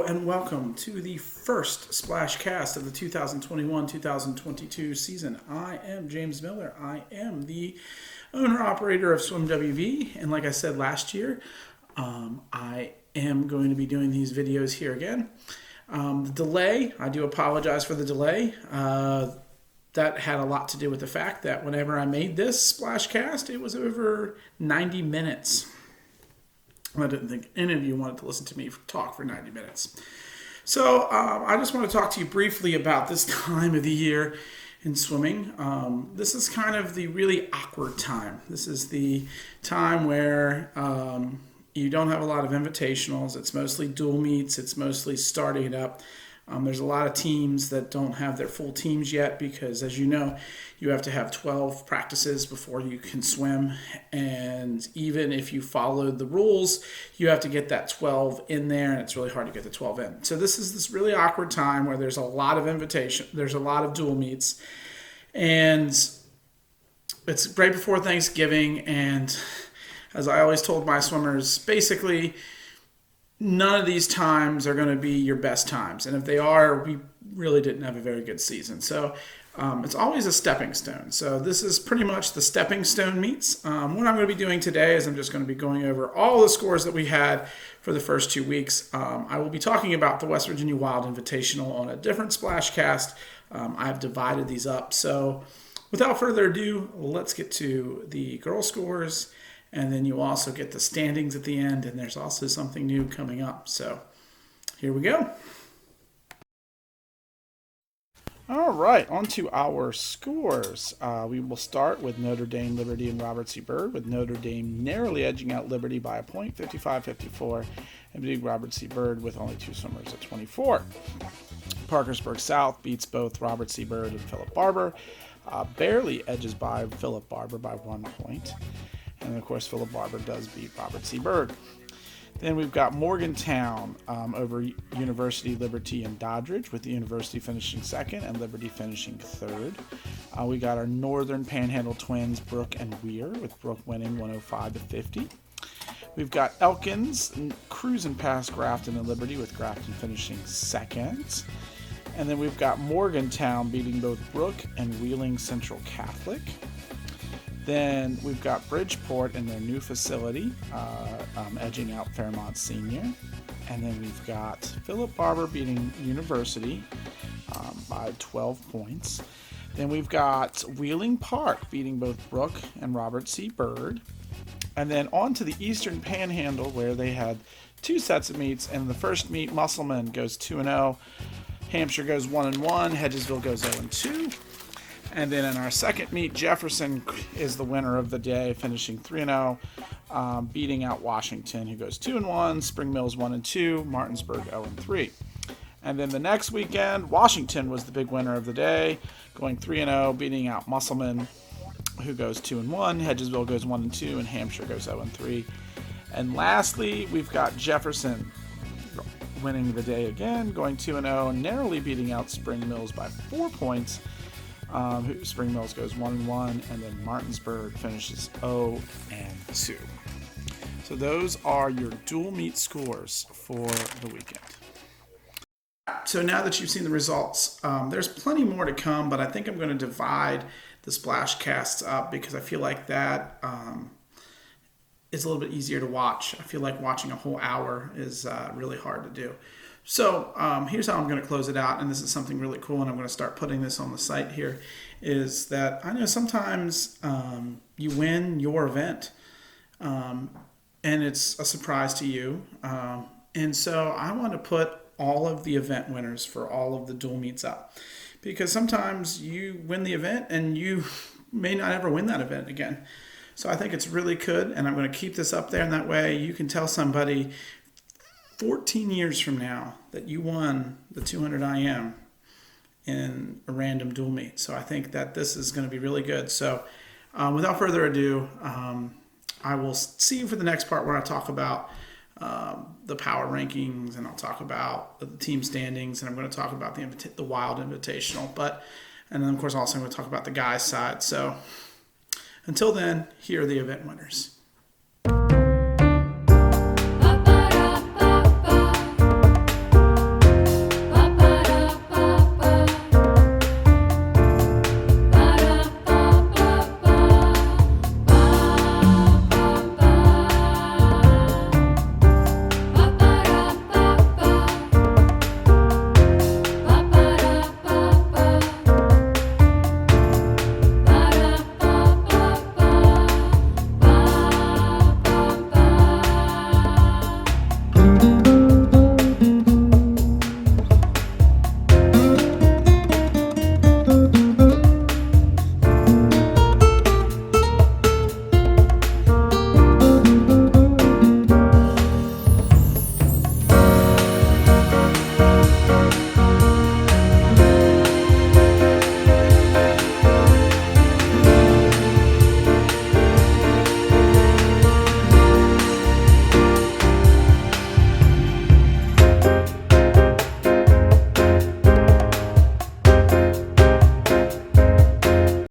and welcome to the first splash cast of the 2021-2022 season. I am James Miller. I am the owner-operator of Swimwv, and like I said last year, I am going to be doing these videos here again. The delay, I do apologize for the delay. That had a lot to do with the fact that whenever I made this splash cast, it was over 90 minutes. I didn't think any of you wanted to listen to me talk for 90 minutes. So I just want to talk to you briefly about this time of the year in swimming. This is kind of the really awkward time. This is the time where you don't have a lot of invitationals. It's mostly dual meets. It's mostly starting it up. There's a lot of teams that don't have their full teams yet because, as you know, you have to have 12 practices before you can swim. And even if you followed the rules, you have to get that 12 in there, and it's really hard to get the 12 in. So this is this really awkward time where there's a lot of invitation. There's a lot of dual meets. And it's right before Thanksgiving. And as I always told my swimmers, basically, none of these times are going to be your best times. And if they are, we really didn't have a very good season. So it's always a stepping stone. So this is pretty much the stepping stone meets. What I'm going to be doing today is I'm just going to be going over all the scores that we had for the first 2 weeks. I will be talking about the West Virginia Wild Invitational on a different splash cast. I've divided these up. So without further ado, let's get to the girl scores. And then you also get the standings at the end, and there's also something new coming up. So here we go. All right, on to our scores. We will start with Notre Dame, Liberty, and Robert C. Byrd, with Notre Dame narrowly edging out Liberty by a point, 55-54, and beating Robert C. Byrd with only 2 swimmers at 24. Parkersburg South beats both Robert C. Byrd and Philip Barber, barely edges by Philip Barber by 1 point. And, of course, Philip Barber does beat Robert C. Byrd. Then we've got Morgantown over University, Liberty, and Doddridge, with the University finishing second and Liberty finishing third. We got our Northern Panhandle twins, Brooke and Weir, with Brooke winning 105-50. We've got Elkins cruising past Grafton and Liberty, with Grafton finishing second. And then we've got Morgantown beating both Brooke and Wheeling Central Catholic. Then we've got Bridgeport in their new facility, edging out Fairmont Senior. And then we've got Philip Barber beating University by 12 points. Then we've got Wheeling Park beating both Brooke and Robert C. Byrd. And then on to the Eastern Panhandle, where they had 2 sets of meets. And the first meet, Musselman goes 2-0. Hampshire goes 1-1. Hedgesville goes 0-2. And then in our second meet, Jefferson is the winner of the day, finishing 3-0, beating out Washington, who goes 2-1, Spring Mills 1-2, Martinsburg 0-3. And then the next weekend, Washington was the big winner of the day, going 3-0, beating out Musselman, who goes 2-1, Hedgesville goes 1-2, and Hampshire goes 0-3. And lastly, we've got Jefferson winning the day again, going 2-0, narrowly beating out Spring Mills by 4 points. Spring Mills goes 1-1, and then Martinsburg finishes 0-2. So those are your dual meet scores for the weekend. So now that you've seen the results, there's plenty more to come, but I think I'm going to divide the splash casts up because I feel like that is a little bit easier to watch. I feel like watching a whole hour is really hard to do. So here's how I'm going to close it out, and this is something really cool, and I'm going to start putting this on the site here, is that I know sometimes you win your event, and it's a surprise to you. And so I want to put all of the event winners for all of the dual meets up, because sometimes you win the event and you may not ever win that event again. So I think it's really good, and I'm going to keep this up there, and that way you can tell somebody 14 years from now that you won the 200 IM in a random dual meet. So I think that this is going to be really good. So without further ado, I will see you for the next part where I talk about the power rankings, and I'll talk about the team standings, and I'm going to talk about the Wild Invitational. And then, of course, also I'm going to talk about the guys' side. So until then, here are the event winners.